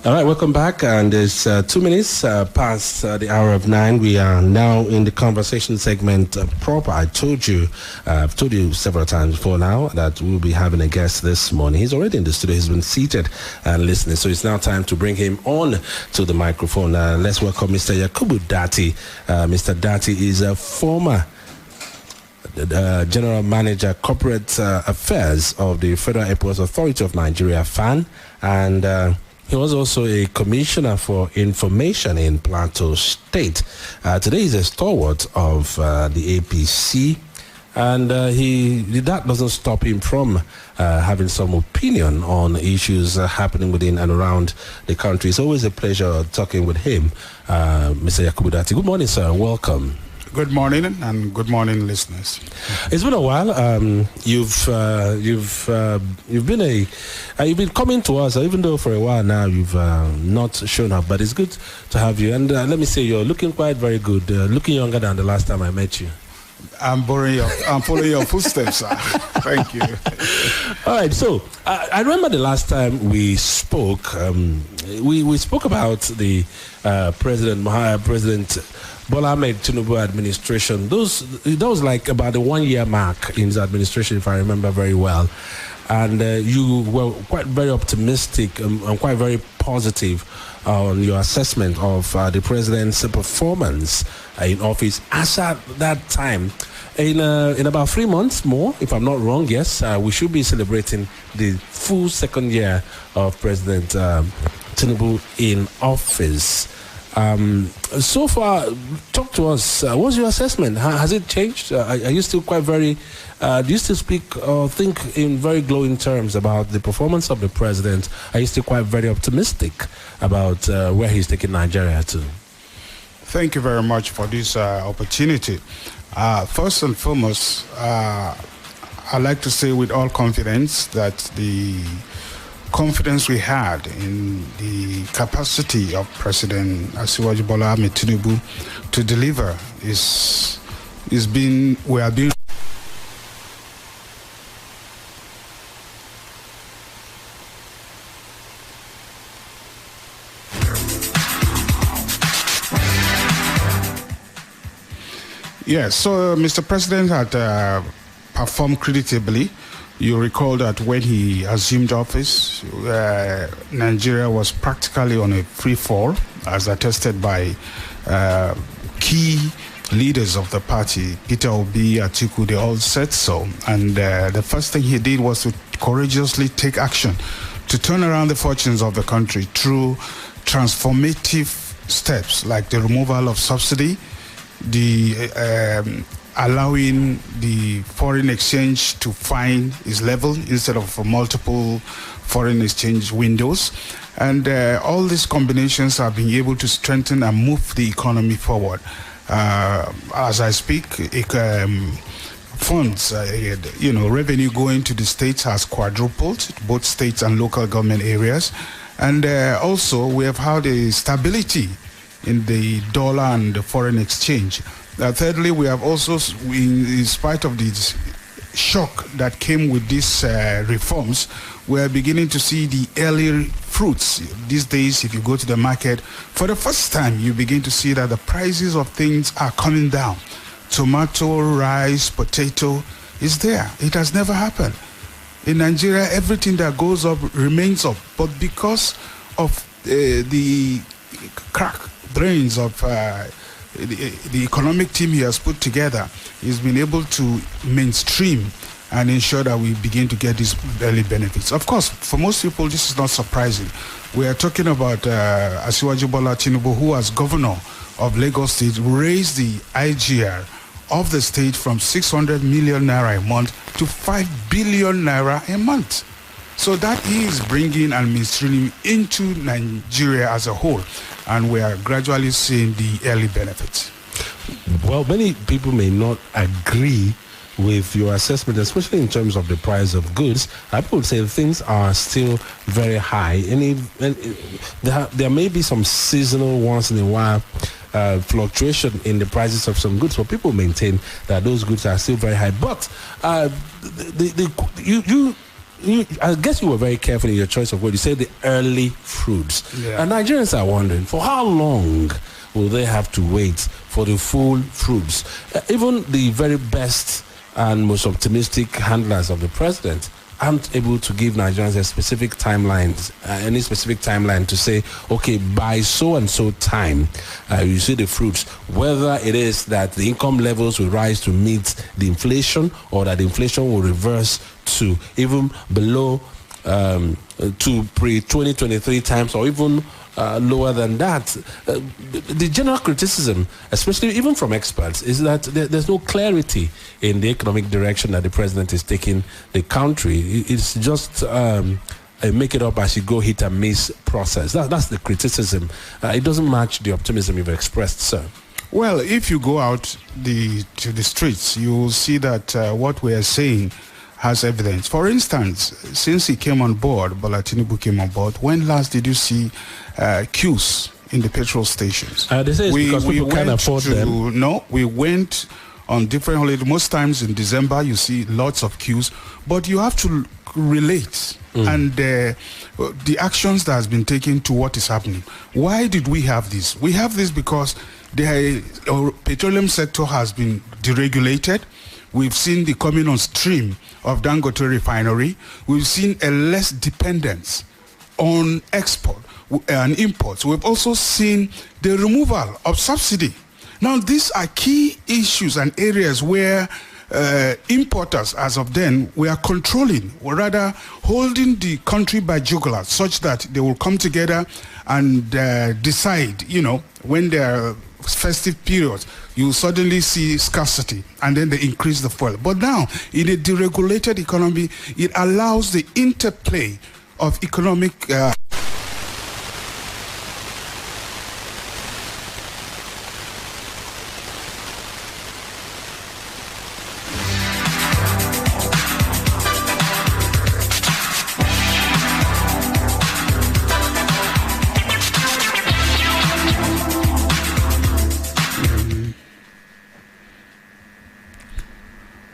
All right, welcome back. And it's 2 minutes past the hour of 9. We are now in the conversation segment proper. I've told you several times before now that we'll be having a guest this morning. He's already in the studio. He's been seated and listening. So it's now time to bring him on to the microphone. Let's welcome Mr. Hon Dati. Mr. Dati is a former General Manager, Corporate Affairs of the Federal Airports Authority of Nigeria, FAN, and he was also a commissioner for information in Plateau State. Today he's a stalwart of the APC, and that doesn't stop him from having some opinion on issues happening within and around the country. It's always a pleasure talking with him, Mr. Hon Dati. Good morning, sir. Welcome. Good morning, and good morning, listeners. It's been a while. You've been coming to us, even though for a while now you've not shown up. But it's good to have you. And let me say, you're looking quite very good. Looking younger than the last time I met you. I'm following your footsteps, sir. Thank you. All right. So I remember the last time we spoke. We spoke about the President Bola Ahmed Tinubu administration. That was like about the 1 year mark in his administration, if I remember very well. And you were quite very optimistic and quite very positive on your assessment of the president's performance in office. As at that time, in about 3 months more, if I'm not wrong, yes, we should be celebrating the full second year of President Tinubu in office. So far, talk to us. What's your assessment? Has it changed? Are you still quite very, do you still speak or think in very glowing terms about the performance of the president? Are you still quite very optimistic about where he's taking Nigeria to? Thank you very much for this opportunity. First and foremost, I'd like to say with all confidence that the confidence we had in the capacity of President Asiwaju Bola Ahmed Tinubu to deliver we are being. Yes, so Mr. President had performed creditably. You recall that when he assumed office, Nigeria was practically on a free fall, as attested by key leaders of the party. Peter Obi, Atiku, they all said so. And the first thing he did was to courageously take action to turn around the fortunes of the country through transformative steps like the removal of subsidy, the allowing the foreign exchange to find its level instead of multiple foreign exchange windows. And all these combinations are being able to strengthen and move the economy forward. As I speak, funds, revenue going to the states has quadrupled, both states and local government areas. And also we have had a stability in the dollar and the foreign exchange. Thirdly, we have also, in spite of the shock that came with these reforms, we are beginning to see the early fruits. These days, if you go to the market, for the first time, you begin to see that the prices of things are coming down. Tomato, rice, potato is there. It has never happened. In Nigeria, everything that goes up remains up. But because of the crack brains of the economic team he has put together, he's been able to mainstream and ensure that we begin to get these early benefits. Of course, for most people, this is not surprising. We are talking about Asiwaju Bola Tinubu, who as governor of Lagos State raised the IGR of the state from 600 million naira a month to 5 billion naira a month. So that is bringing and mainstreaming into Nigeria as a whole, and we are gradually seeing the early benefits. Well, many people may not agree with your assessment, especially in terms of the price of goods. I would say things are still very high, and there may be some seasonal, once in a while, fluctuation in the prices of some goods, but people maintain that those goods are still very high. But I guess you were very careful in your choice of word. You said the early fruits. Yeah. And Nigerians are wondering, for how long will they have to wait for the full fruits? Even the very best and most optimistic handlers of the president aren't able to give Nigerians a specific timelines, any specific timeline to say, okay, by so and so time, you see the fruits, whether it is that the income levels will rise to meet the inflation, or that the inflation will reverse to even below to pre-2023 times, or even lower than that. The general criticism, especially even from experts, is that there's no clarity in the economic direction that the president is taking the country. It's just a make it up as you go, hit and miss process. That's the criticism. It doesn't match the optimism you've expressed, sir. Well, if you go out to the streets, you will see that what we are saying has evidence. For instance, since he came on board, Bola Tinubu came on board, when last did you see queues in the petrol stations? They say it's because people can't afford them. No, we went on different holidays. Most times in December, you see lots of queues, but you have to relate and the actions that has been taken to what is happening. Why did we have this? We have this because the petroleum sector has been deregulated. We've seen the coming on stream of Dangote refinery. We've seen a less dependence on export and imports. We've also seen the removal of subsidy. Now, these are key issues and areas where importers, as of then, were controlling, or rather holding the country by jugular, such that they will come together and decide, when there are festive periods, you suddenly see scarcity, and then they increase the fuel. But now, in a deregulated economy, it allows the interplay of economic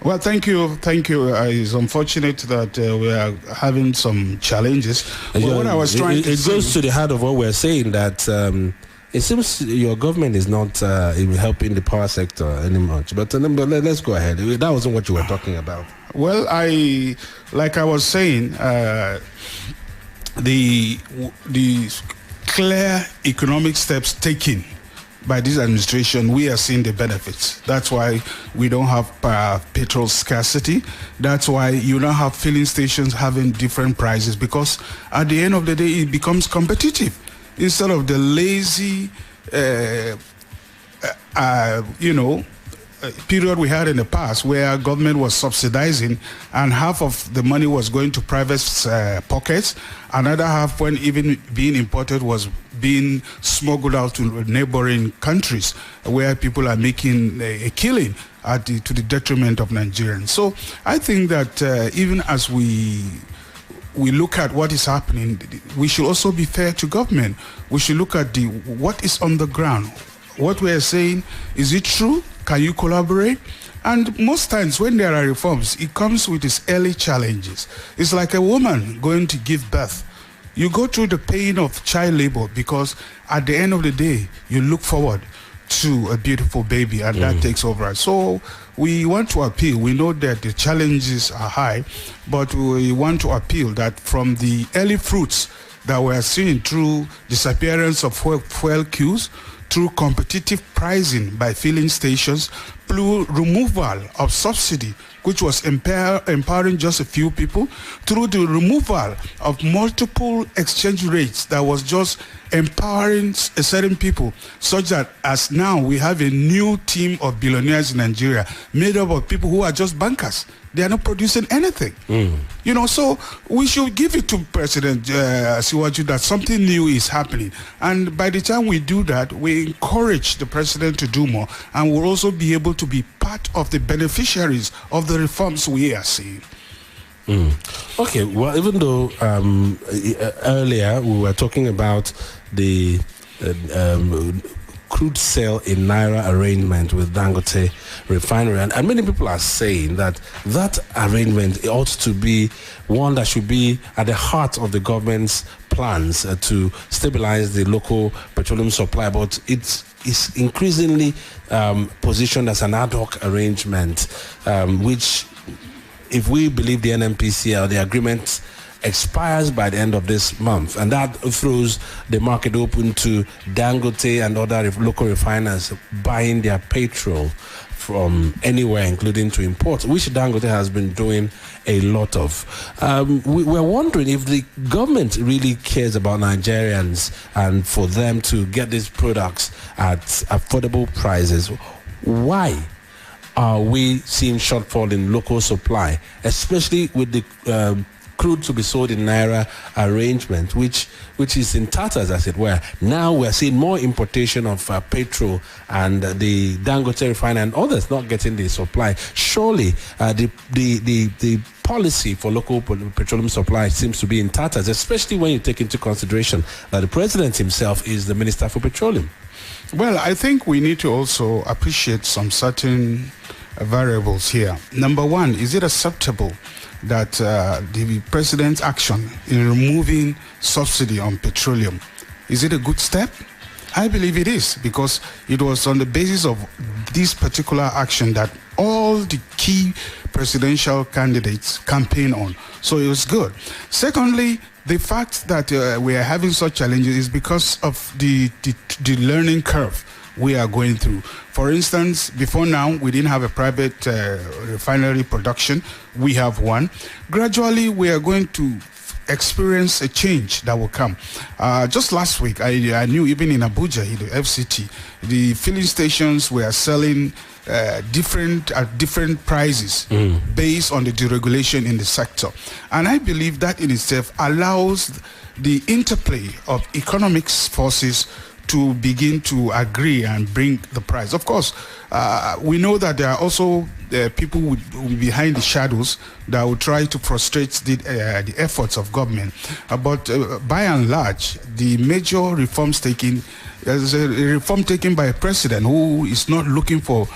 Well, thank you. It's unfortunate that we are having some challenges. But what I was trying to say, it goes to the heart of what we're saying, that it seems your government is not helping the power sector anymore. But let's go ahead. That wasn't what you were talking about. Well, like I was saying, the clear economic steps taken by this administration, we are seeing the benefits. That's why we don't have petrol scarcity. That's why you don't have filling stations having different prices, because at the end of the day, it becomes competitive instead of the lazy, period we had in the past where government was subsidizing and half of the money was going to private pockets. Another half, when even being imported, was being smuggled out to neighboring countries where people are making a killing to the detriment of Nigerians. So I think that even as we look at what is happening, we should also be fair to government. We should look at what is on the ground. What we are saying, is it true? Can you collaborate? And most times when there are reforms, it comes with its early challenges. It's like a woman going to give birth. You go through the pain of child labor because at the end of the day, you look forward to a beautiful baby, and that takes over. So we want to appeal. We know that the challenges are high, but we want to appeal that from the early fruits that we are seeing through disappearance of fuel queues, through competitive pricing by filling stations, through removal of subsidy, which was empowering just a few people, through the removal of multiple exchange rates that was just empowering certain people, such that as now we have a new team of billionaires in Nigeria made up of people who are just bankers. They are not producing anything. So we should give it to President Asiwaju that something new is happening. And by the time we do that, we encourage the president to do more, and we'll also be able to be part of the beneficiaries of the reforms we are seeing. Okay, well, even though earlier we were talking about the crude sale in Naira arrangement with Dangote refinery. And many people are saying that arrangement ought to be one that should be at the heart of the government's plans to stabilize the local petroleum supply. But it's increasingly positioned as an ad hoc arrangement, which, if we believe the NNPC, the agreement expires by the end of this month, and that throws the market open to Dangote and other local refiners buying their petrol from anywhere, including to import, which Dangote has been doing a lot of. We're wondering if the government really cares about Nigerians and for them to get these products at affordable prices. Why are we seeing shortfall in local supply, especially with the crude to be sold in Naira arrangement, which is in tatters, as it were? Now we're seeing more importation of petrol, and the Dangote refinery and others not getting the supply. Surely the policy for local petroleum supply seems to be in tatters, especially when you take into consideration that the president himself is the Minister for Petroleum. Well, I think we need to also appreciate some certain variables here. Number one, is it acceptable that the president's action in removing subsidy on petroleum, is it a good step? I believe it is, because it was on the basis of this particular action that all the key presidential candidates campaign on. So it was good. Secondly, the fact that we are having such challenges is because of the learning curve we are going through. For instance, before now, we didn't have a private refinery production. We have one. Gradually, we are going to experience a change that will come. Just last week, I knew even in Abuja, the FCT, the filling stations were selling at different prices based on the deregulation in the sector. And I believe that in itself allows the interplay of economics forces to begin to agree and bring the price. Of course, we know that there are also people behind the shadows that will try to frustrate the efforts of government. But by and large, the major reforms taken, there's a reform taken by a president who is not looking for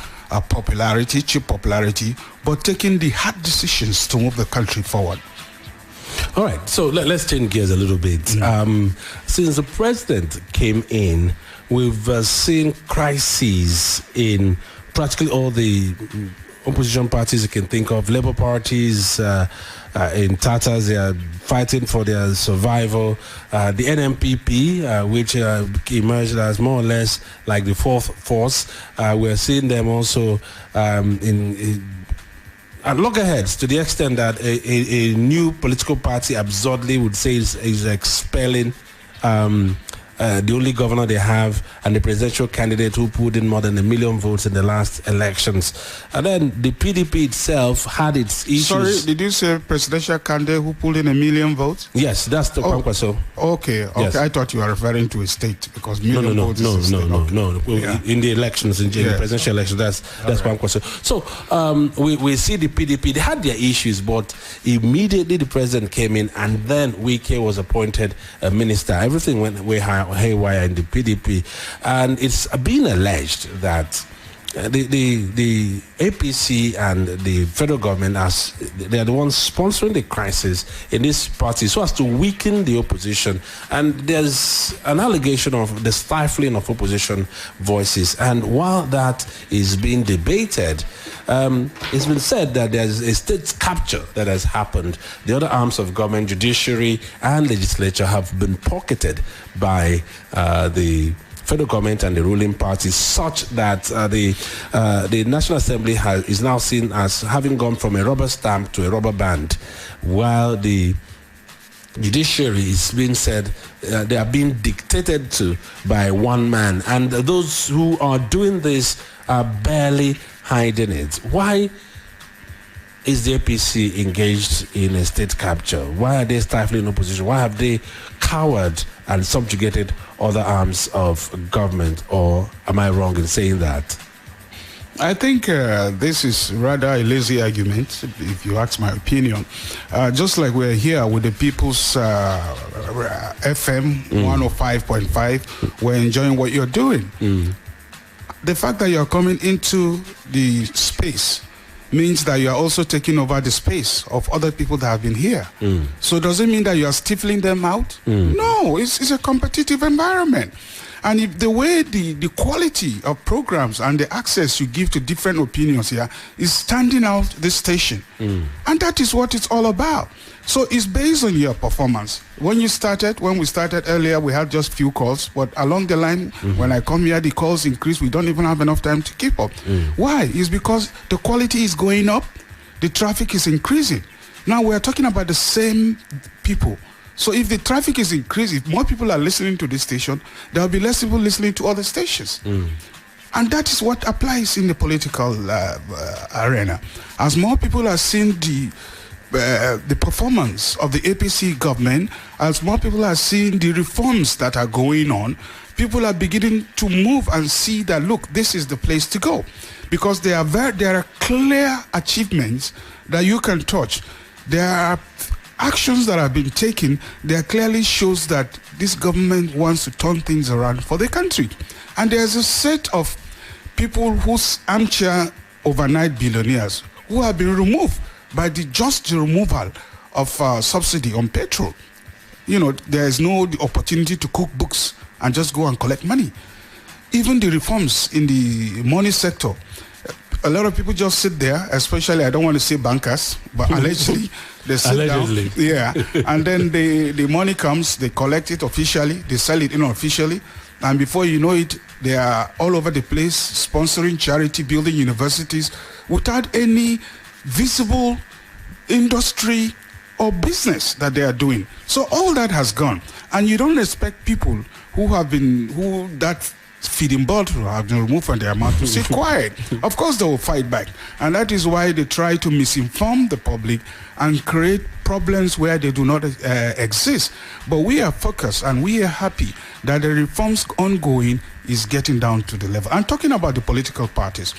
popularity, cheap popularity, but taking the hard decisions to move the country forward. All right, so let's change gears a little bit. Since the president came in, we've seen crises in practically all the opposition parties you can think of. Labour parties in tatters, they are fighting for their survival. The NNPP, which emerged as more or less like the fourth force, we're seeing them also at loggerheads, to the extent that a new political party absurdly would say is expelling the only governor they have and the presidential candidate who put in more than 1 million votes in the last elections. And then the PDP itself had its issues. Sorry, did you say presidential candidate who pulled in 1 million votes? Yes, that's the Kwankwaso. Okay. Yes. I thought you were referring to a state, because million votes is a state. No. Yeah. In the elections, in the presidential elections, that's Kwankwaso. So we see the PDP, they had their issues, but immediately the president came in, and then Wike was appointed a minister. Everything went way haywire in the PDP, and it's been alleged that the APC and the federal government, as they are the ones sponsoring the crisis in this party so as to weaken the opposition. And there's an allegation of the stifling of opposition voices. And while that is being debated, it's been said that there's a state capture that has happened. The other arms of government, judiciary and legislature, have been pocketed by the federal government and the ruling parties, such that the National Assembly is now seen as having gone from a rubber stamp to a rubber band, while the judiciary is being said they are being dictated to by one man, and those who are doing this are barely hiding it. Why is the APC engaged in a state capture? Why are they stifling opposition? Why have they cowered and subjugated other arms of government? Or am I wrong in saying that? I think this is rather a lazy argument, if you ask my opinion. Just like we're here with the People's FM 105.5, we're enjoying what you're doing. the fact that you're coming into the space means that you are also taking over the space of other people that have been here. So does it mean that you are stifling them out? No, it's a competitive environment. And if the way the quality of programs and the access you give to different opinions here is standing out this station. And that is what it's all about. So it's based on your performance. When we started earlier, we had just few calls, but along the line, when I come here, the calls increase. We don't even have enough time to keep up. Why? It's because the quality is going up, the traffic is increasing. Now we're talking about the same people. So if the traffic is increasing, if more people are listening to this station, there will be less people listening to other stations. And that is what applies in the political arena. As more people are seeing the performance of the APC government, as more people are seeing the reforms that are going on, people are beginning to move and see that, look, this is the place to go. Because there are clear achievements that you can touch. There are actions that have been taken that clearly shows that this government wants to turn things around for the country. And there's a set of people whose armchair overnight billionaires who have been removed by the removal of subsidy on petrol. You know, there is no opportunity to cook books and just go and collect money. Even the reforms in the money sector, a lot of people just sit there, especially, I don't want to say bankers, but allegedly, they sit down. Yeah. And then the money comes, they collect it officially, they sell it unofficially, and before you know it, they are all over the place sponsoring charity, building universities, without any visible industry or business that they are doing. So all that has gone. And you don't expect people who that feeding bottle have been removed from their mouth to sit quiet. Of course they will fight back. And that is why they try to misinform the public and create problems where they do not exist. But we are focused and we are happy that the reforms ongoing is getting down to the level. I'm talking about the political parties.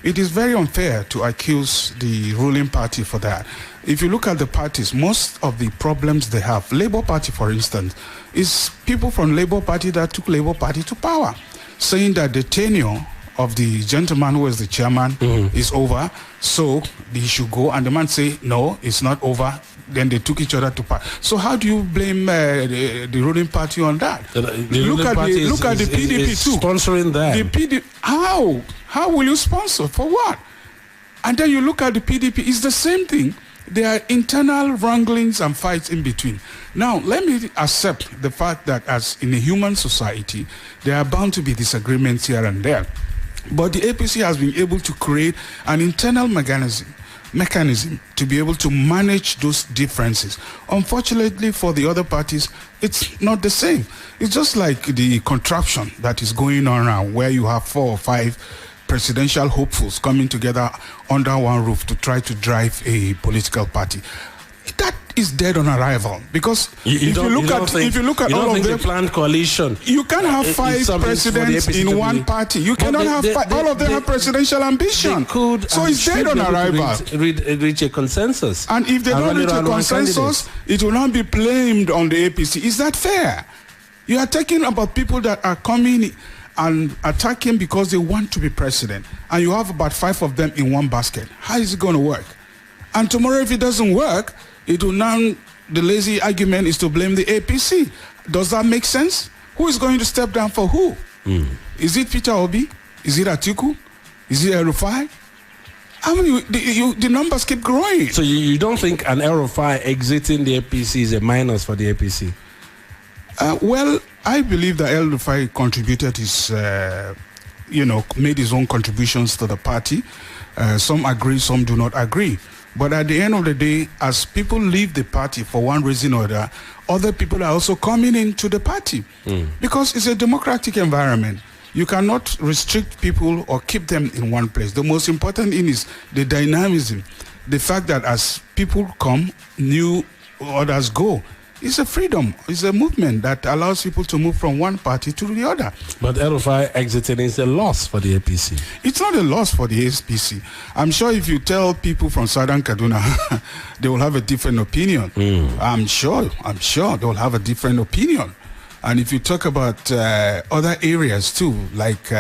It is very unfair to accuse the ruling party for that. If you look at the parties, most of the problems they have, Labour Party, for instance, is people from Labour Party that took Labour Party to power, saying that the tenure of the gentleman who was the chairman is over, so he should go. And the man say, no, it's not over. Then they took each other to power. So how do you blame the ruling party on that? Look at the PDP too. Sponsoring that. The PDP, how will you sponsor? For what? And then you look at the PDP, it's the same thing. There are internal wranglings and fights in between. Now, let me accept the fact that as in a human society, there are bound to be disagreements here and there. But the APC has been able to create an internal mechanism to be able to manage those differences. Unfortunately for the other parties, it's not the same. It's just like the contraption that is going on now, where you have 4 or 5 presidential hopefuls coming together under one roof to try to drive a political party. That is dead on arrival, because if you look at all of them, planned coalition, you can't have 5 presidents in one party. You cannot have all of them have presidential ambition. So it's dead on arrival. Reach a consensus. And if they don't reach a consensus, it will not be blamed on the APC. Is that fair? You are talking about people that are coming and attacking because they want to be president, and you have about 5 of them in one basket. How is it going to work? And tomorrow, if it doesn't work, it will now, the lazy argument is to blame the APC. Does that make sense? Who is going to step down for who? Is it Peter Obi? Is it Atiku? Is it El-Rufai? I mean, the numbers keep growing. So you don't think an El-Rufai exiting the APC is a minus for the APC? Well, I believe that El-Rufai contributed made his own contributions to the party. Some agree, some do not agree. But at the end of the day, as people leave the party for one reason or the other people are also coming into the party. Because it's a democratic environment. You cannot restrict people or keep them in one place. The most important thing is the dynamism. The fact that as people come, new others go. It's a freedom. It's a movement that allows people to move from one party to the other. But El-Rufai exiting is a loss for the APC. It's not a loss for the APC. I'm sure if you tell people from Southern Kaduna, they will have a different opinion. I'm sure they will have a different opinion. And if you talk about other areas too, like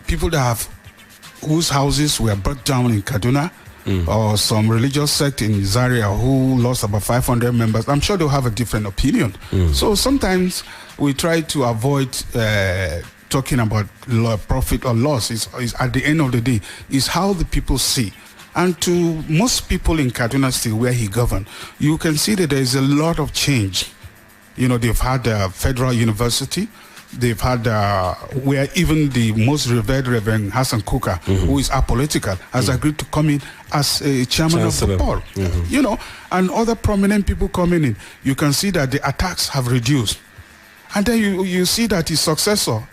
people that have whose houses were brought down in Kaduna, or some religious sect in Zaria who lost about 500 members, I'm sure they'll have a different opinion. So sometimes we try to avoid talking about profit or loss. Is at the end of the day, is how the people see. And to most people in Kaduna State, where he governed, you can see that there is a lot of change. You know, they've had a federal university. They've had where even the most revered Reverend Hassan Kuka, who is apolitical, has agreed to come in as a chairman of the board. You know, and other prominent people coming in. You can see that the attacks have reduced. And then you see that his successor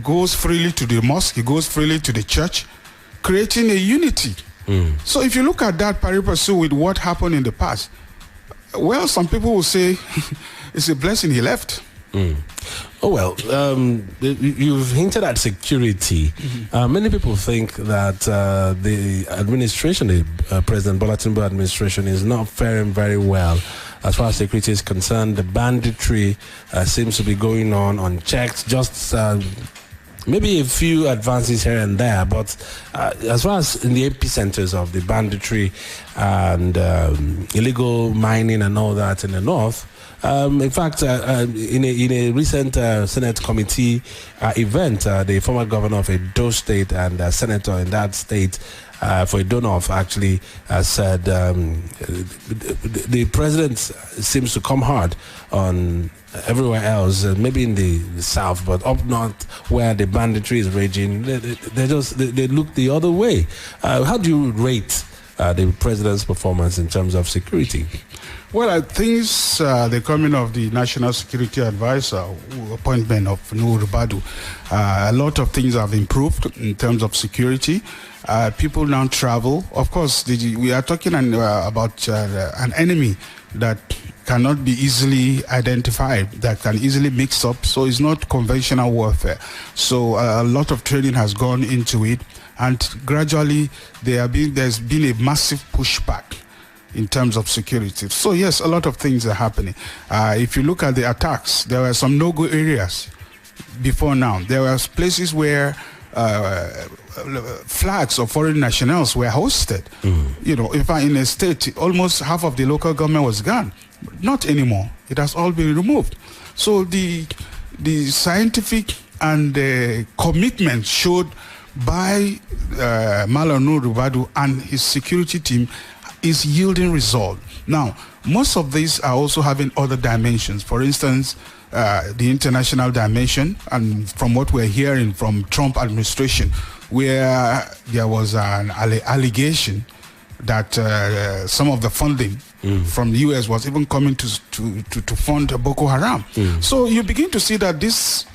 goes freely to the mosque, he goes freely to the church, creating a unity. So if you look at that pari passu with what happened in the past, well, some people will say it's a blessing he left. Oh, well, you've hinted at security. Many people think that the administration, the President Bola Tinubu administration, is not faring very well as far as security is concerned. The banditry seems to be going on unchecked, just maybe a few advances here and there, but as far as in the epicenters of the banditry and illegal mining and all that in the north, in fact, in a recent Senate committee event, the former governor of Edo State and senator in that state for Edo North actually said the president seems to come hard on everywhere else, maybe in the south, but up north where the banditry is raging, they look the other way. How do you rate the president's performance in terms of security? Well, I think the coming of the National Security Advisor, appointment of Nuhu Ribadu, a lot of things have improved in terms of security. People now travel. Of course, we are talking about an enemy that cannot be easily identified, that can easily mix up. So it's not conventional warfare. So a lot of training has gone into it, and gradually there's been a massive pushback in terms of security. So yes, a lot of things are happening. If you look at the attacks, there were some no-go areas before now. There were places where flags of foreign nationals were hosted. You know, in fact, in a state, almost half of the local government was gone. Not anymore. It has all been removed. So the scientific and commitment showed by Malam Nuhu Ribadu and his security team is yielding result. Now, most of these are also having other dimensions. For instance, the international dimension, and from what we're hearing from Trump administration, where there was an allegation that some of the funding from the U.S. was even coming to fund Boko Haram. So you begin to see that these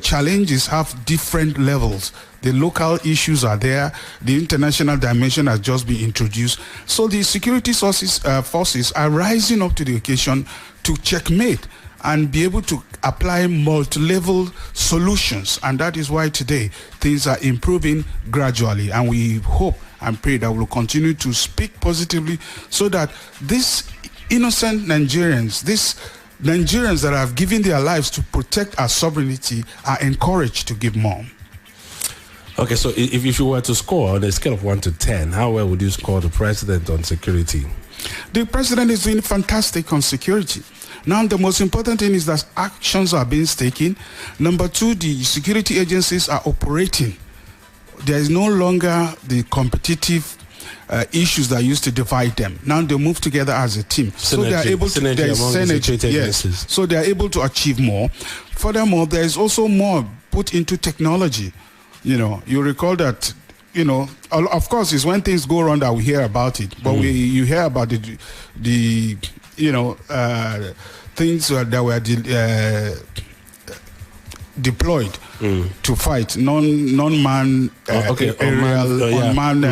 challenges have different levels. The local issues are there. The international dimension has just been introduced. So the security forces are rising up to the occasion to checkmate and be able to apply multi-level solutions. And that is why today things are improving gradually. And we hope and pray that we'll continue to speak positively so that these innocent Nigerians, these Nigerians that have given their lives to protect our sovereignty, are encouraged to give more. Okay, so if you were to score on a scale of 1 to 10, how well would you score the president on security? The president is doing fantastic on security. Now, the most important thing is that actions are being taken. Number two, the security agencies are operating. There is no longer the competitive issues that used to divide them. Now they move together as a team. So they are able to So they are able to achieve more. Furthermore, there is also more put into technology. You know, you recall that, you know, of course, it's when things go wrong that we hear about it. But you hear about the you know, things that were deployed to fight non-man aerial, unmanned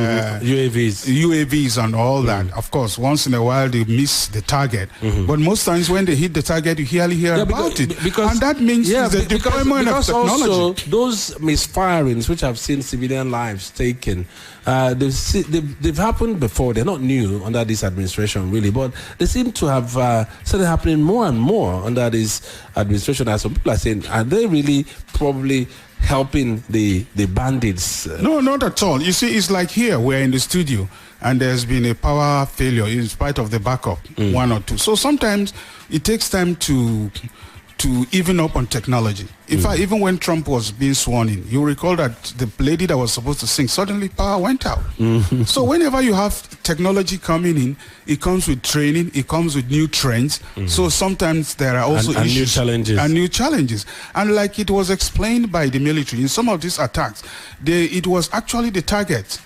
UAVs and all that. Of course, once in a while they miss the target, but most times when they hit the target, you hardly hear about it. And that means the deployment of technology. Also, those misfirings which have seen civilian lives taken, they've happened before. They're not new under this administration, really, but they seem to have started happening more and more under this administration. As some people are saying, are they really probably actually helping the bandits? No, not at all. You see, it's like here, we're in the studio, and there's been a power failure in spite of the backup, one or two. So sometimes it takes time to even up on technology. In fact, even when Trump was being sworn in, you recall that the lady that was supposed to sing, suddenly power went out. So whenever you have technology coming in, it comes with training, it comes with new trends. So sometimes there are also issues and new challenges. And like it was explained by the military, in some of these attacks, it was actually the target.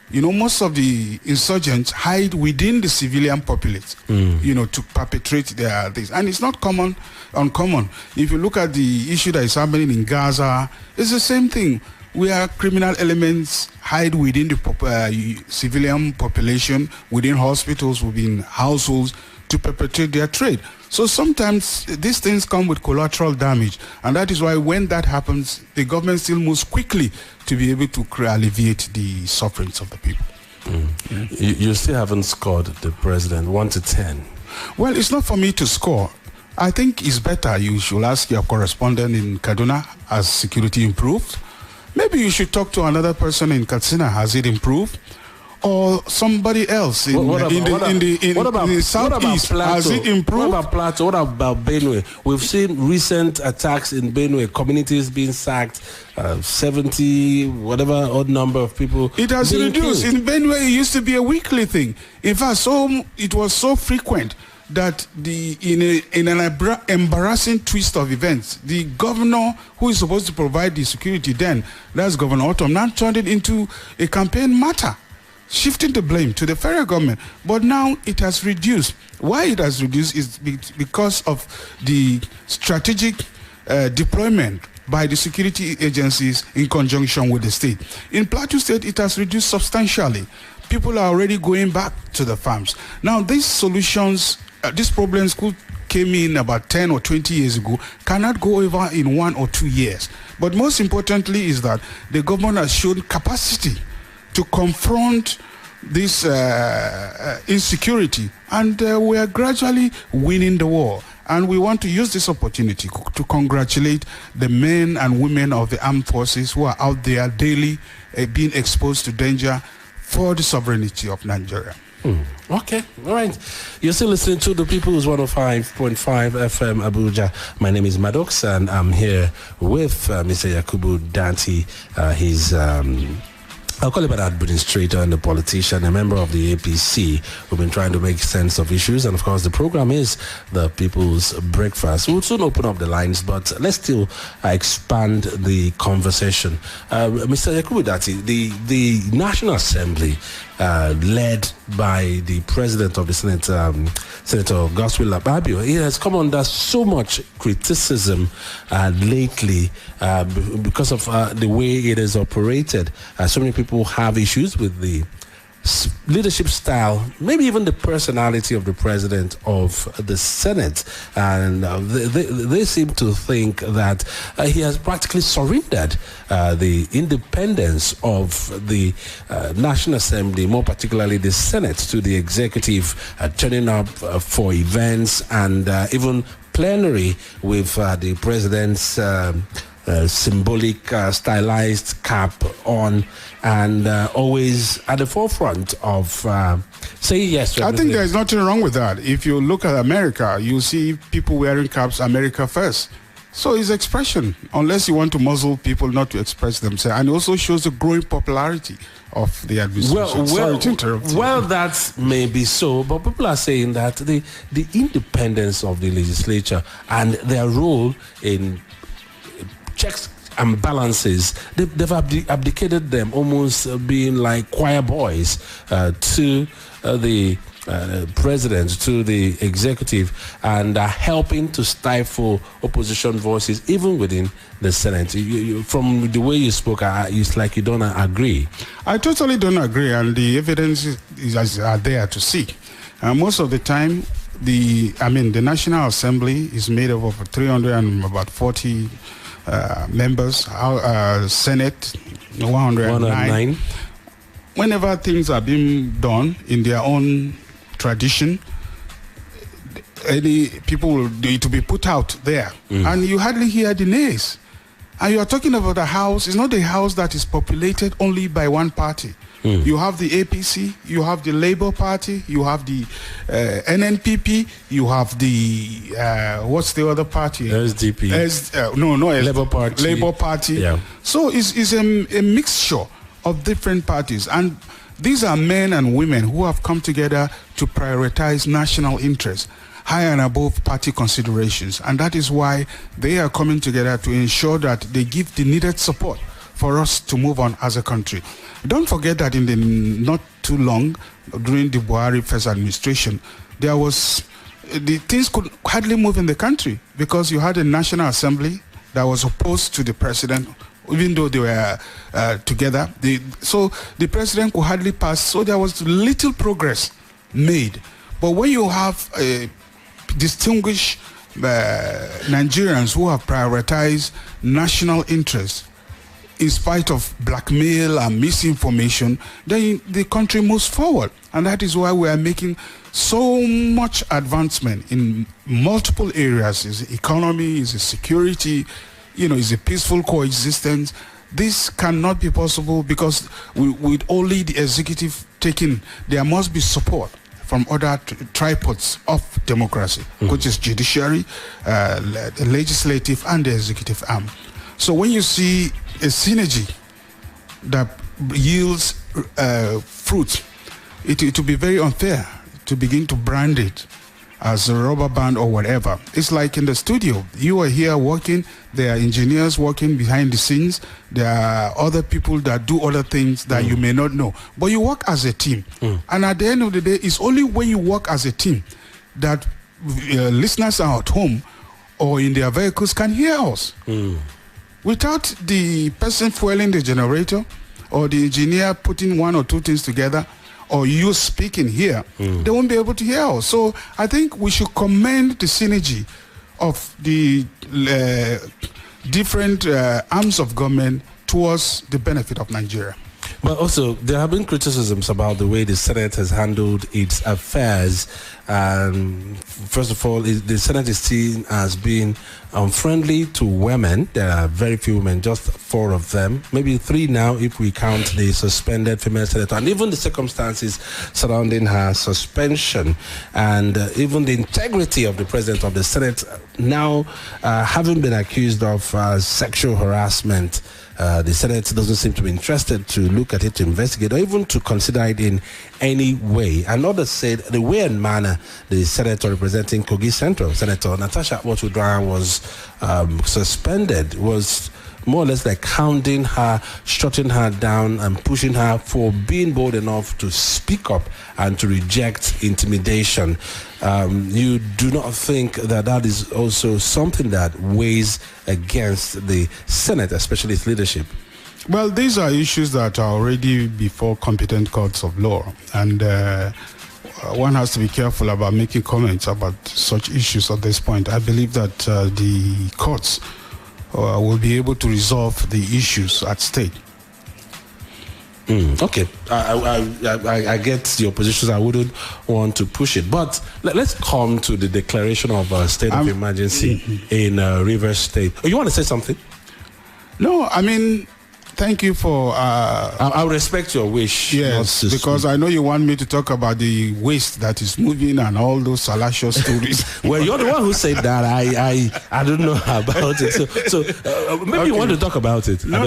You know, most of the insurgents hide within the civilian populace, you know, to perpetrate their things. And it's not uncommon. If you look at the issue that is happening in Gaza, it's the same thing. Where criminal elements hide within the civilian population, within hospitals, within households, to perpetrate their trade. So sometimes these things come with collateral damage, and that is why when that happens, the government still moves quickly to be able to alleviate the sufferings of the people. You still haven't scored the president 1 to 10. Well, it's not for me to score. I think it's better you should ask your correspondent in Kaduna, has security improved? Maybe you should talk to another person in Katsina, has it improved? Or somebody else in the southeast, has it improved? What about Plateau? What about Benue? We've seen recent attacks in Benue, communities being sacked, 70, whatever odd number of people. It has reduced. Killed. In Benue, it used to be a weekly thing. In fact, it was so frequent that in an embarrassing twist of events, the governor who is supposed to provide the security then, that's Governor Otom, now turned it into a campaign matter, shifting the blame to the federal government. But now it has reduced. Why it has reduced is because of the strategic deployment by the security agencies in conjunction with the state. In Plateau State, it has reduced substantially. People are already going back to the farms. Now, these solutions, these problems came in about 10 or 20 years ago, cannot go over in 1 or 2 years. But most importantly is that the government has shown capacity to confront this insecurity, and we are gradually winning the war. And we want to use this opportunity to congratulate the men and women of the armed forces who are out there daily being exposed to danger for the sovereignty of Nigeria. Okay, all right. You're still listening to the People's 105.5 FM Abuja. My name is Maddox, and I'm here with Mr. Yakubu Dati. He's I'll call him an administrator and a politician, a member of the APC. We've been trying to make sense of issues, and of course the program is the People's Breakfast. We'll soon open up the lines, but let's still expand the conversation. Mr. Yakubu Dati, the National Assembly, led by the President of the Senate, Senator Godswill Akpabio, it has come under so much criticism lately because of the way it is operated. So many people have issues with the leadership style, maybe even the personality of the President of the Senate, and they seem to think that he has practically surrendered the independence of the National Assembly, more particularly the Senate, to the executive, turning up for events and even plenary with the President's symbolic stylized cap on, and always at the forefront of saying yes to everything. I think there's nothing wrong with that. If you look at America, you see people wearing caps, America first. So it's expression, unless you want to muzzle people not to express themselves. And it also shows the growing popularity of the administration. Sorry to interrupt you. Well, that may be so, but people are saying that the independence of the legislature and their role in checks and balances, they've abdicated them, almost being like choir boys to the president, to the executive, and helping to stifle opposition voices even within the Senate. From the way you spoke, it's like you don't agree. I totally don't agree, and the evidence are there to see. Most of the time, the National Assembly is made up of 340 members, Senate 109. Whenever things are being done in their own tradition, any people will need to be put out there, and you hardly hear the nays. And you are talking about a house. It's not a house that is populated only by one party. You have the APC, you have the Labour Party, you have the NNPP, you have the what's the other party? SDP. Labour Party. Labour Party. Yeah. So it's a mixture of different parties, and these are men and women who have come together to prioritize national interests higher and above party considerations, and that is why they are coming together to ensure that they give the needed support for us to move on as a country. Don't forget that in the not too long, during the Buhari first administration, there was, the things could hardly move in the country because you had a National Assembly that was opposed to the president, even though they were together. So the president could hardly pass, so there was little progress made. But when you have distinguished Nigerians who have prioritized national interests, in spite of blackmail and misinformation, then the country moves forward. And that is why we are making so much advancement in multiple areas. Is the economy, is the security, is a peaceful coexistence. This cannot be possible because with only the executive taking, there must be support from other tripods of democracy, which is judiciary, the legislative, and the executive arm. So when you see a synergy that yields fruit, it will be very unfair to begin to brand it as a rubber band or whatever. It's like in the studio. You are here working, there are engineers working behind the scenes, there are other people that do other things that you may not know. But you work as a team. And at the end of the day, it's only when you work as a team that listeners are at home or in their vehicles can hear us. Without the person fueling the generator or the engineer putting one or two things together or you speaking here, they won't be able to hear us. So I think we should commend the synergy of the different arms of government towards the benefit of Nigeria. But also, there have been criticisms about the way the Senate has handled its affairs. First of all, the Senate is seen as being unfriendly to women. There are very few women, just 4 of them, maybe 3 now if we count the suspended female senator, and even the circumstances surrounding her suspension, and even the integrity of the president of the Senate now having been accused of sexual harassment. The Senate doesn't seem to be interested to look at it, to investigate, or even to consider it in any way. And others said the way and manner the senator representing Kogi Central, Senator Natasha Akpotudran, was suspended was more or less like hounding her, shutting her down, and pushing her for being bold enough to speak up and to reject intimidation. You do not think that is also something that weighs against the Senate, especially its leadership? Well, these are issues that are already before competent courts of law, and one has to be careful about making comments about such issues at this point. I believe that the courts will be able to resolve the issues at stake. Okay, I get your positions. I wouldn't want to push it, but let's come to the declaration of a state of emergency in Rivers State. Oh, you want to say something? No, I mean, thank you for... I respect your wish. Yes, because I know you want me to talk about the waste that is moving and all those salacious stories. Well, you're the one who said that. I don't know about it. So maybe you want to talk about it. No.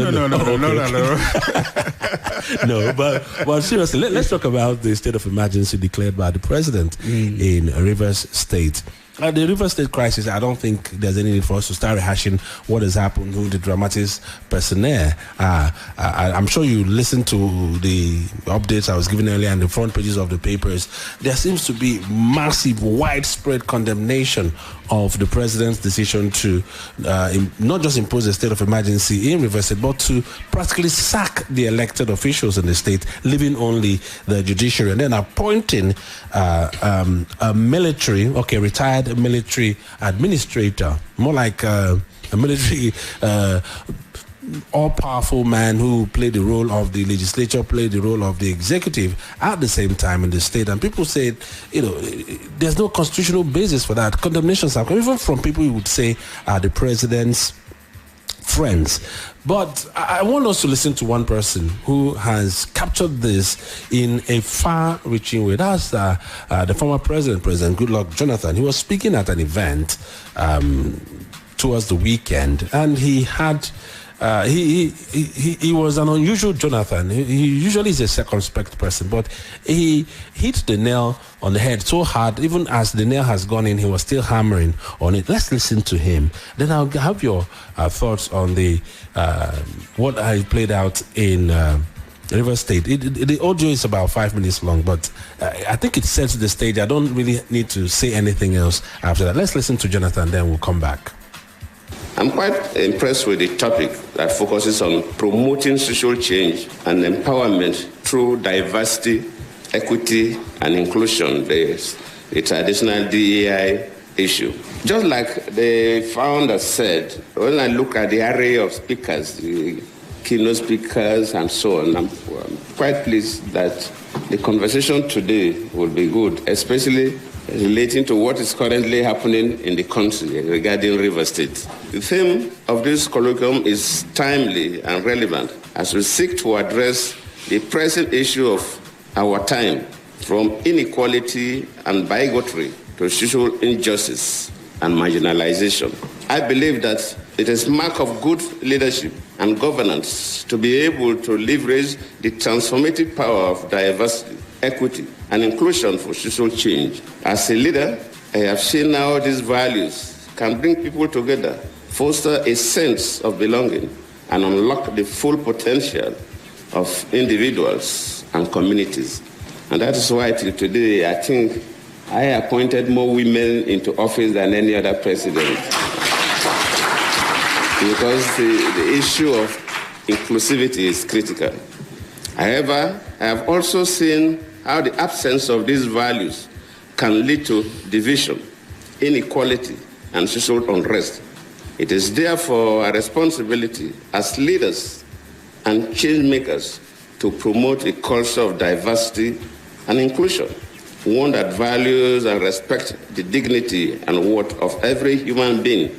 No, but seriously, let's talk about the state of emergency declared by the president in Rivers State. The Rivers State crisis, I don't think there's any need for us to start rehashing what has happened with the dramatis personae. I'm sure you listened to the updates I was giving earlier on the front pages of the papers. There seems to be massive, widespread condemnation of the president's decision to not just impose a state of emergency in Rivers State, but to practically sack the elected officials in the state, leaving only the judiciary, and then appointing a retired military administrator, more like a military all-powerful man who played the role of the legislature, played the role of the executive at the same time in the state. And people said, there's no constitutional basis for that. Condemnations have come even from people who would say the president's friends. But I want us to listen to one person who has captured this in a far-reaching way. That's the former president, President Goodluck Jonathan. He was speaking at an event towards the weekend, and he had he was an unusual Jonathan. He usually is a circumspect person, but he hit the nail on the head so hard. Even as the nail has gone in, he was still hammering on it. Let's listen to him. Then I'll have your thoughts on the what I played out in River State. The audio is about 5 minutes long, but I think it sets the stage. I don't really need to say anything else after that. Let's listen to Jonathan, then we'll come back. I'm quite impressed with the topic that focuses on promoting social change and empowerment through diversity, equity, and inclusion, the traditional DEI issue. Just like the founder said, when I look at the array of speakers, the keynote speakers, and so on, I'm quite pleased that the conversation today will be good, especially relating to what is currently happening in the country regarding River State. The theme of this colloquium is timely and relevant as we seek to address the present issue of our time, from inequality and bigotry to social injustice and marginalization. I believe that it is mark of good leadership and governance to be able to leverage the transformative power of diversity, equity, and inclusion for social change. As a leader, I have seen how these values can bring people together, foster a sense of belonging, and unlock the full potential of individuals and communities. And that is why till today, I think I appointed more women into office than any other president. Because the issue of inclusivity is critical. However, I have also seen how the absence of these values can lead to division, inequality, and social unrest. It is therefore a responsibility as leaders and change makers to promote a culture of diversity and inclusion, one that values and respects the dignity and worth of every human being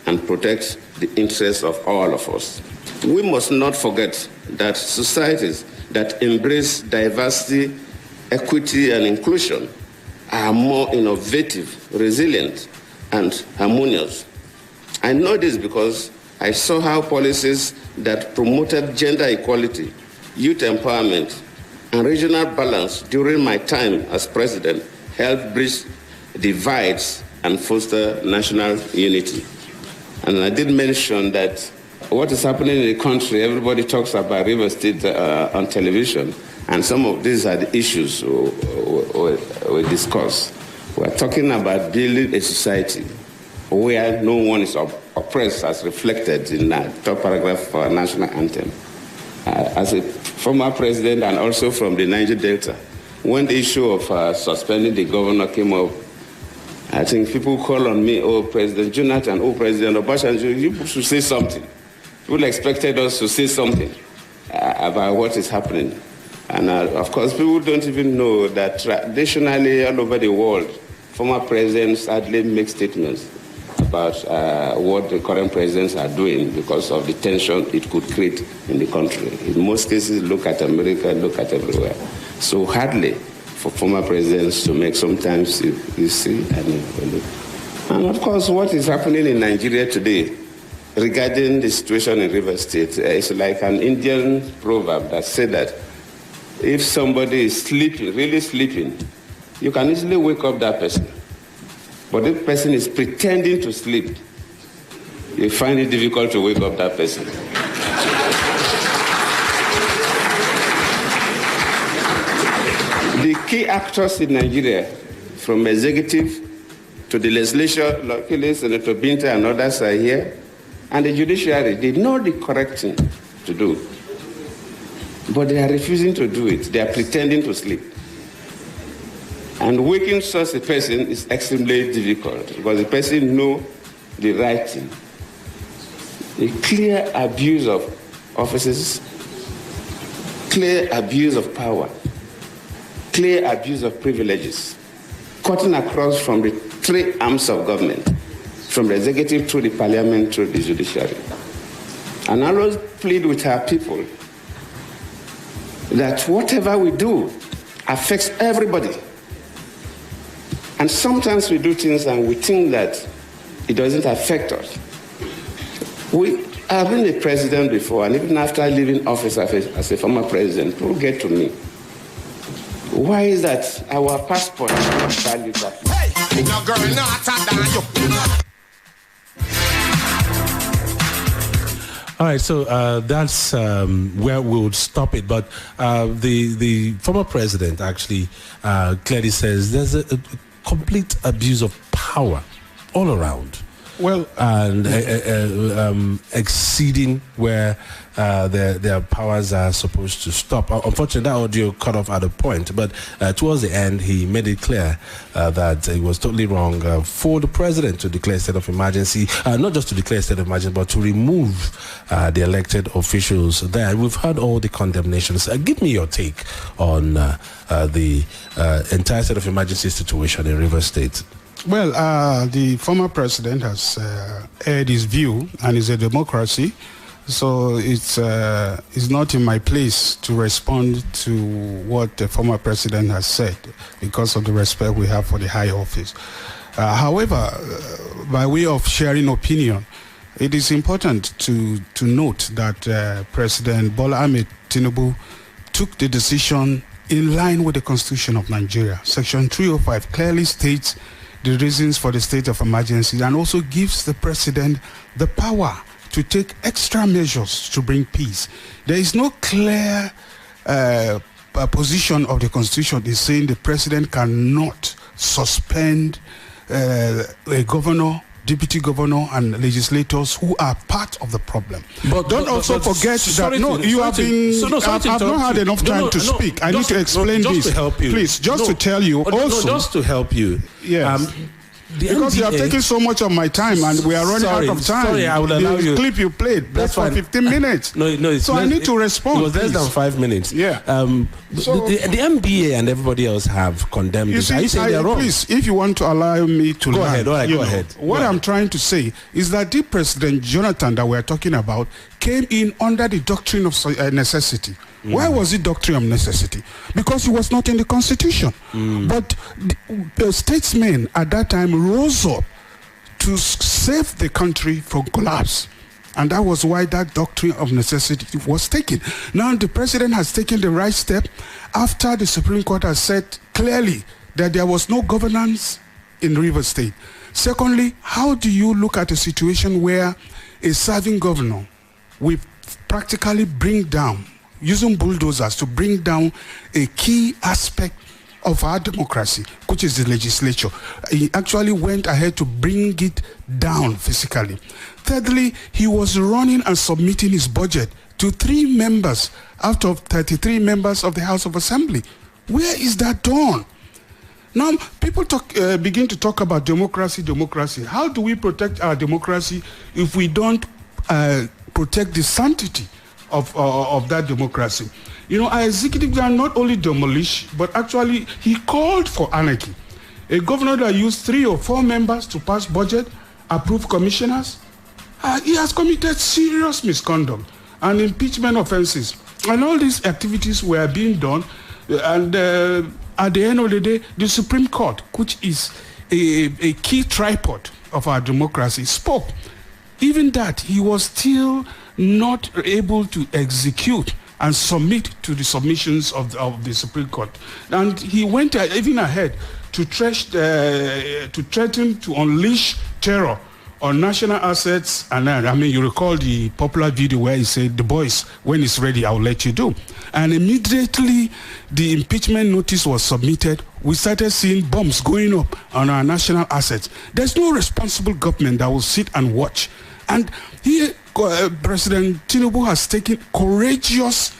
and protects the interests of all of us. We must not forget that societies that embrace diversity, equity, and inclusion are more innovative, resilient, and harmonious. I know this because I saw how policies that promoted gender equality, youth empowerment, and regional balance during my time as president helped bridge divides and foster national unity. And I did mention that what is happening in the country, everybody talks about River State on television, and some of these are the issues we discuss. We're talking about building a society where no one is oppressed, as reflected in the top paragraph of our national anthem. As a former president and also from the Niger Delta, when the issue of suspending the governor came up, I think people call on me, oh, President Jonathan, oh, President Obasanjo, you should say something. People expected us to say something about what is happening. And of course, people don't even know that traditionally all over the world, former presidents hardly make statements about what the current presidents are doing because of the tension it could create in the country. In most cases, look at America, look at everywhere. So hardly for former presidents to make sometimes you see and of course what is happening in Nigeria today regarding the situation in River State is like an Indian proverb that said that if somebody is sleeping, really sleeping, you can easily wake up that person. But if the person is pretending to sleep, you find it difficult to wake up that person. The key actors in Nigeria, from executive to the legislature, luckily Senator Binta and others are here, and the judiciary, they know the correct thing to do. But they are refusing to do it. They are pretending to sleep. And waking such a person is extremely difficult because the person knows the right thing. A clear abuse of offices, clear abuse of power, clear abuse of privileges, cutting across from the three arms of government, from the executive to the parliament to the judiciary. and I always plead with our people that whatever we do affects everybody. And sometimes we do things and we think that it doesn't affect us. I've been a president before, and even after leaving office as a former president, people get to me. Why is that our passport is not valued that much? Hey, no girl, no, all right, so that's where we would stop it. But the former president actually clearly says there's a complete abuse of power all around. Well, and exceeding where their powers are supposed to stop. Unfortunately, that audio cut off at a point, but towards the end, he made it clear that it was totally wrong for the president to declare state of emergency, not just to declare state of emergency, but to remove the elected officials there. We've heard all the condemnations. Give me your take on the entire state of emergency situation in Rivers State. Well, the former president has aired his view, and it's a democracy, so it's not in my place to respond to what the former president has said because of the respect we have for the high office. However, by way of sharing opinion, it is important to note that President Bola Ahmed Tinubu took the decision in line with the Constitution of Nigeria. Section 305 clearly states the reasons for the state of emergency and also gives the president the power to take extra measures to bring peace. There is no clear position of the Constitution is saying the president cannot suspend a governor, deputy governor, and legislators who are part of the problem. But don't also forget that I've not had enough time to speak. I need to explain this. To help you. Please, to tell you also. Just to help you. Yes. Because you have taken so much of my time and we are running out of time. Sorry, I will allow you. The clip you played, that's for 15 minutes. I need to respond. It was less than 5 minutes. Yeah. The MBA and everybody else have condemned this. Are you saying they're wrong? Please, if you want to allow me to go ahead. Go ahead. What I'm trying to say is that the President Jonathan that we're talking about came in under the doctrine of necessity. Why was it doctrine of necessity? Because it was not in the Constitution. But the statesmen at that time rose up to save the country from collapse. And that was why that doctrine of necessity was taken. Now the president has taken the right step after the Supreme Court has said clearly that there was no governance in Rivers State. Secondly, how do you look at a situation where a serving governor will practically bring down, using bulldozers to bring down a key aspect of our democracy, which is the legislature? He actually went ahead to bring it down physically. Thirdly, he was running and submitting his budget to 3 members out of 33 members of the House of Assembly. Where is that done? Now, people begin to talk about democracy. How do we protect our democracy if we don't protect the sanctity of that democracy? You know, our executive are not only demolished, but actually he called for anarchy. A governor that used 3 or 4 members to pass budget, approve commissioners, he has committed serious misconduct and impeachment offenses. And all these activities were being done, and at the end of the day, the Supreme Court, which is a key tripod of our democracy, spoke. Even that, he was still not able to execute and submit to the submissions of the Supreme Court. And he went even ahead to threaten to unleash terror on national assets. And you recall the popular video where he said, "The boys, when it's ready, I'll let you do." And immediately the impeachment notice was submitted, we started seeing bombs going up on our national assets. There's no responsible government that will sit and watch. And here, President Tinubu has taken courageous,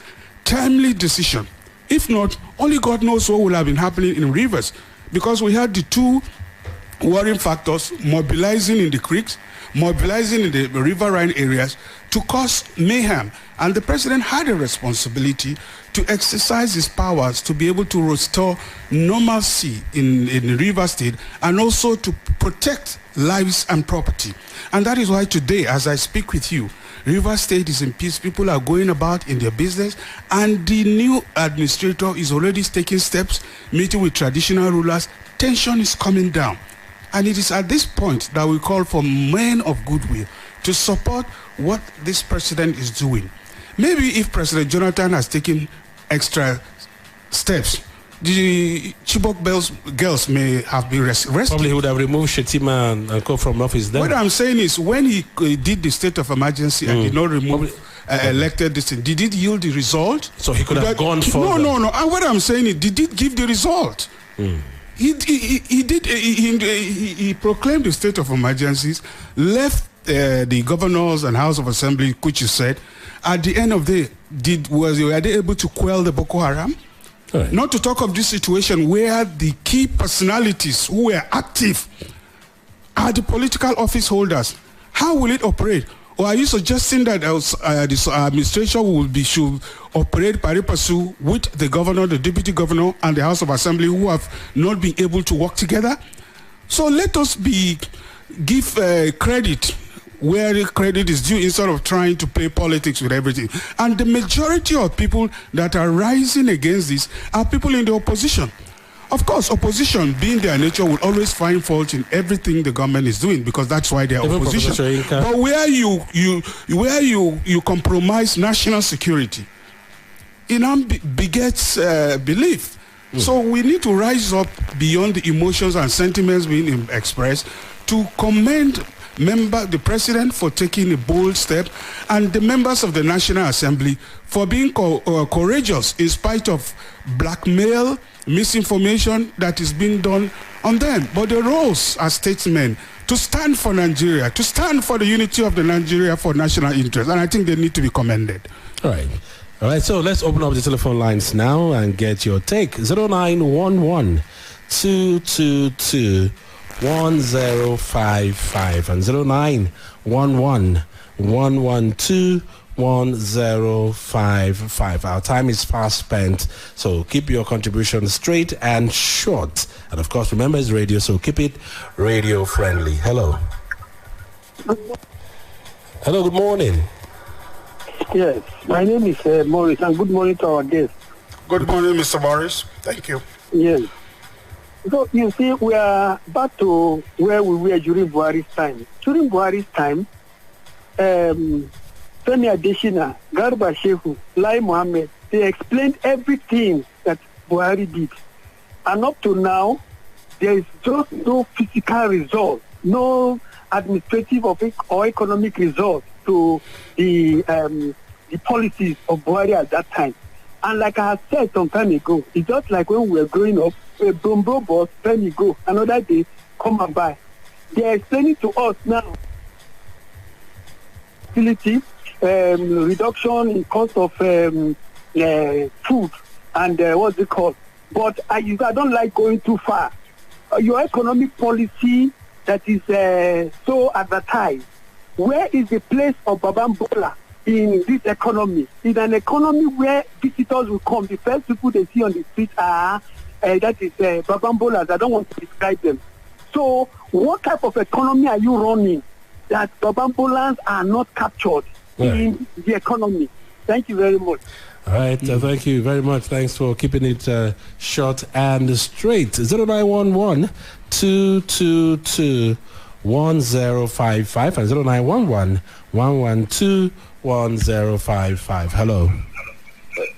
timely decision. If not, only God knows what will have been happening in Rivers, because we had the 2 worrying factors: mobilizing in the creeks, mobilizing in the riverine areas to cause mayhem. And the president had a responsibility to exercise his powers to be able to restore normalcy in Rivers State and also to protect lives and property. And that is why today, as I speak with you, River State is in peace. People are going about in their business. And the new administrator is already taking steps, meeting with traditional rulers. Tension is coming down. And it is at this point that we call for men of goodwill to support what this president is doing. Maybe if President Jonathan has taken extra steps, the Chibok girls may have been rescued. Probably he would have removed Shetima and Co from office then. What I'm saying is, when he did the state of emergency and did not remove elected this thing, did it yield the result? So he could have gone further. No. What I'm saying is, did it give the result? He proclaimed the state of emergencies, left the governors and House of Assembly, which you said, at the end of the day, were they able to quell the Boko Haram? Right. Not to talk of this situation where the key personalities who were active are the political office holders. How will it operate? Or are you suggesting that this administration should operate pari passu with the governor, the deputy governor, and the House of Assembly who have not been able to work together? So let us give credit where the credit is due instead of trying to play politics with everything. And the majority of people that are rising against this are people in the opposition. Of course, opposition, being their nature, will always find fault in everything the government is doing because that's why they are opposition. But where you compromise national security, it begets belief. So we need to rise up beyond the emotions and sentiments being expressed to commend the president for taking a bold step and the members of the National Assembly for being courageous in spite of blackmail, misinformation that is being done on them. But they rose as statesmen to stand for Nigeria, to stand for the unity of the Nigeria for national interest, and I think they need to be commended. All right, so let's open up the telephone lines now and get your take. 0911 222 1055 and 0911 112 1055. Our time is fast spent, so keep your contribution straight and short. And of course, remember it's radio, so keep it radio friendly. Hello, good morning. Yes, my name is Morris, and good morning to our guest. Good morning, Mr. Morris. Thank you. Yes. So, you see, we are back to where we were during Buhari's time. During Buhari's time, Femi Adesina, Garba Shehu, Lai Mohammed, they explained everything that Buhari did. And up to now, there is just no physical result, no administrative or economic result to the policies of Buhari at that time. And like I had said some time ago, it's just like when we were growing up, a Brombo bus, then you go, another day, come and buy. They are explaining to us now, reduction in cost of food, and what's it called? But I don't like going too far. Your economic policy that is so advertised, where is the place of Babambola in this economy? In an economy where visitors will come, the first people they see on the street are that is Babambolas. I don't want to describe them. So what type of economy are you running that Babambolas are not captured in the economy? Thank you very much. All right, thank you very much. Thanks for keeping it short and straight. 0911 222 1055 and 0911 112 1055. Hello.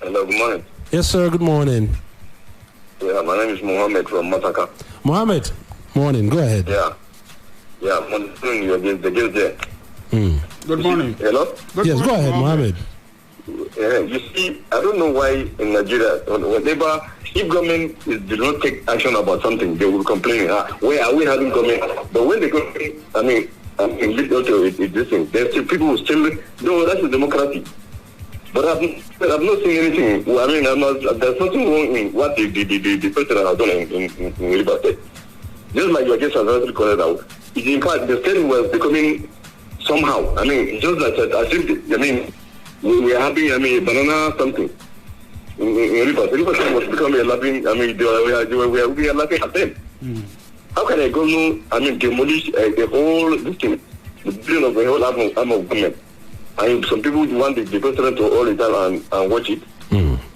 Hello, good morning. Yes, sir, good morning. Yeah, my name is Mohammed from Mataka. Mohammed, morning, go ahead. Yeah, morning, you're the guest there. Good morning. Hello? Yes, go ahead, Mohammed. You see, I don't know why in Nigeria, whenever, if government does not take action about something, they will complain, where are we having government? But when they complain, it's this thing. There's still people who still, no, that's a democracy. But I've not seen anything. There's nothing wrong in what the president has done in River State. Just like your guest has already called out. In fact, the state was becoming somehow. Just like as if, we are having, banana something. In River State was becoming a laughing, we are laughing at them. How can I go demolish the whole, this thing, the building of the whole arm of government? And some people want the president to all the time and watch it.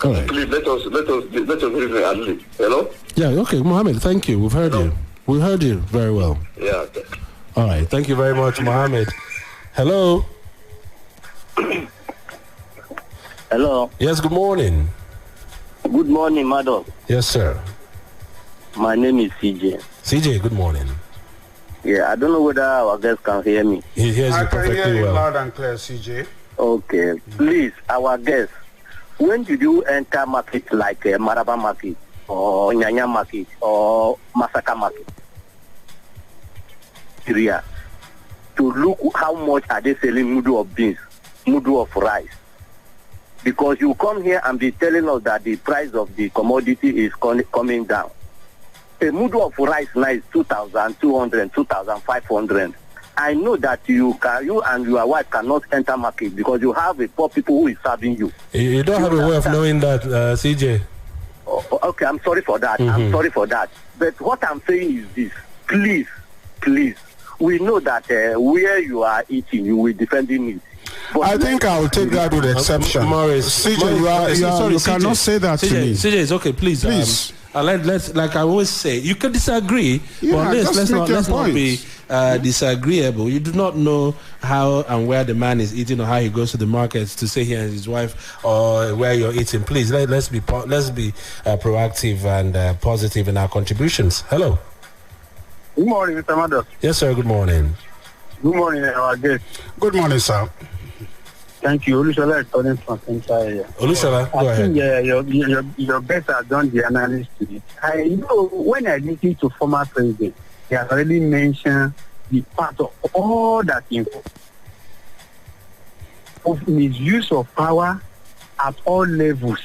Right. Please let us listen at least. Hello? Yeah, okay, Mohammed, thank you. We've heard you. We heard you very well. Yeah. All right, thank you very much, Mohammed. Hello? Hello. Yes, good morning. Good morning, madam. Yes, sir. My name is CJ. CJ, good morning. Yeah, I don't know whether our guest can hear me. He hears you I can hear perfectly you well. loud and clear, CJ. Okay. Please, our guest, when did you enter market like Maraba market or Nyanya market or Masaka market? Syria, to look how much are they selling mudu of beans, mudu of rice? Because you come here and be telling us that the price of the commodity is coming down. A mudu of rice now is 2,200, 2,500. I know that you and your wife cannot enter market because you have a poor people who is serving you. You don't have a way of knowing that, CJ. Oh, okay, I'm sorry for that. I'm sorry for that. But what I'm saying is this. Please. We know that where you are eating, you will defending it. But I think I will take that with exception. Morris, CJ, you cannot say that to me. CJ, it's okay, please. Let's, like I always say, you can disagree, but let's not be disagreeable. You do not know how and where the man is eating or how he goes to the markets to say he and his wife or where you're eating. Please, let's be proactive and positive in our contributions. Hello. Good morning, Mr. Maddox. Yes, sir. Good morning. Good morning, our guest. Good morning, sir. Thank you. Olushola is calling from Central. Olushola, go ahead. Your best have done the analysis to it. I know when I listen to former president, he has already mentioned the part of all that involved of misuse of power at all levels.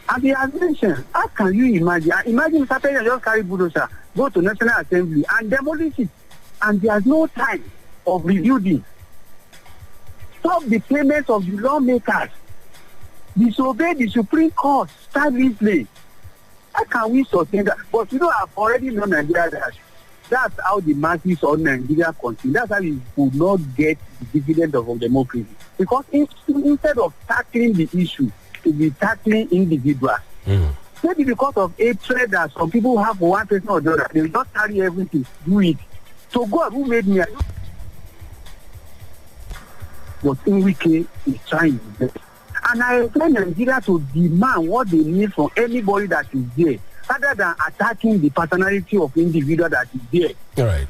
And he has mentioned, how can you imagine? Imagine Mr. President just carry bulldozer, go to National Assembly and demolish it. And there's no time of rebuilding. Stop the payments of the lawmakers. Disobey the Supreme Court silently. How can we sustain that? But I've already known Nigeria that that's how the masses of Nigeria continue. That's how we could not get the dividend of democracy. Because instead of tackling the issue, to be tackling individuals. Maybe because of hatred that some people have for one person or the other, they will just carry everything, do it. So God, who made me? But Nwike is trying his best. And I expect Nigeria to demand what they need from anybody that is there, rather than attacking the personality of individual that is there. All right.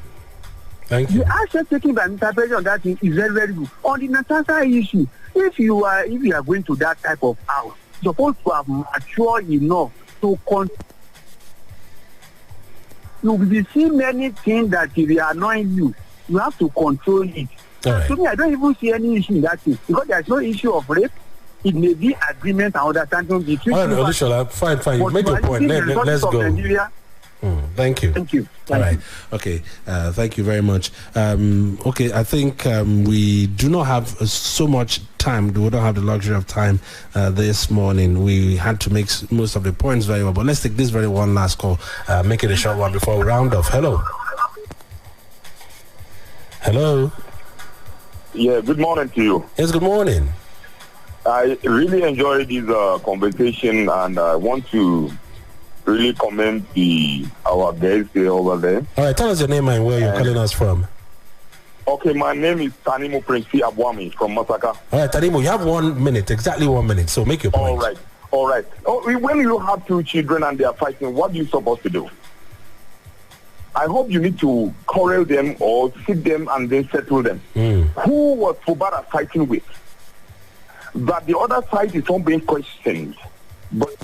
Thank you. The action taken by Mr. President on that thing is very, very good. On the Natasha issue, if you are going to that type of house, you're supposed to have matured enough to you will see many things that will be annoying you. You have to control it. Right. To me, I don't even see any issue in that thing because there's no issue of rape. It may be agreement and understanding between. All right, Olushola, fine. You made your point. Let's go. Nigeria, thank you. Thank you. All right. Okay. Thank you very much. Okay. I think we do not have so much time. We don't have the luxury of time this morning. We had to make most of the points very well. But let's take this very one last call. Make it a short one before we round off. Hello. Hello. Yeah, good morning to you. Yes, good morning. I really enjoyed this conversation, and I want to really commend our guests here over there. All right, tell us your name and where you're calling us from. Okay, my name is Tanimu Prince Abwami from Masaka. All right, Tanimu, you have 1 minute, exactly 1 minute, so make your point. All right. When you have two children and they are fighting, what are you supposed to do? I hope you need to quarrel them or sit them and then settle them. Who was Fubara fighting with? That the other side is not being questioned. But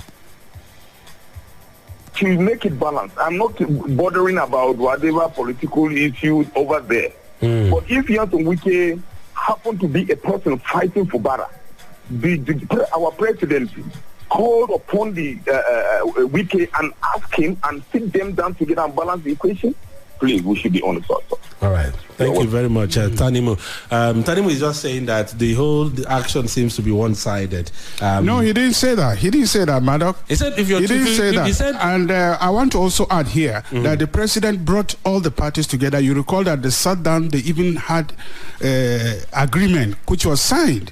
to make it balanced, I'm not bothering about whatever political issues over there. But if Nwike happen to be a person fighting Fubara, our president called upon the Wike and ask him and sit them down together and balance the equation. Please, we should be honest also. All right. Thank you very much, Tanimu. Tanimu is just saying that the action seems to be one-sided. No, he didn't say that. He didn't say that, Maddox. He said he didn't say that. He said, and I want to also add here that the president brought all the parties together. You recall that they sat down, they even had agreement which was signed.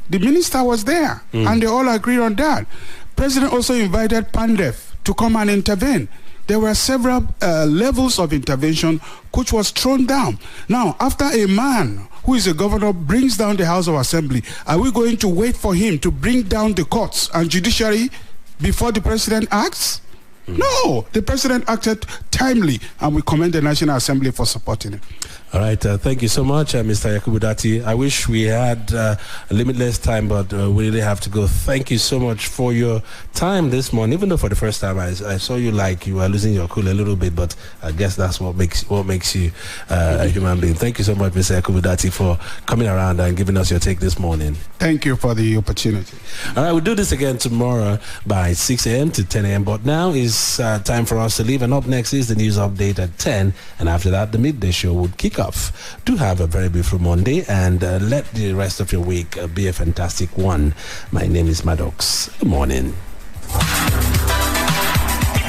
The minister was there, and they all agreed on that. President also invited Pandef to come and intervene. There were several levels of intervention which was thrown down. Now, after a man who is a governor brings down the House of Assembly, are we going to wait for him to bring down the courts and judiciary before the president acts? No, the president acted timely, and we commend the National Assembly for supporting it. All right, thank you so much, Mr. Yakubu Dati. I wish we had limitless time, but we really have to go. Thank you so much for your time this morning. Even though for the first time I saw you like you were losing your cool a little bit, but I guess that's what makes you a human being. Thank you so much, Mr. Yakubu Dati, for coming around and giving us your take this morning. Thank you for the opportunity. All right, we'll do this again tomorrow by 6 a.m. to 10 a.m. But now is time for us to leave, and up next is the news update at 10, and after that the midday show would kick off. Do have a very beautiful Monday, and let the rest of your week be a fantastic one. My name is Maddox. Good morning.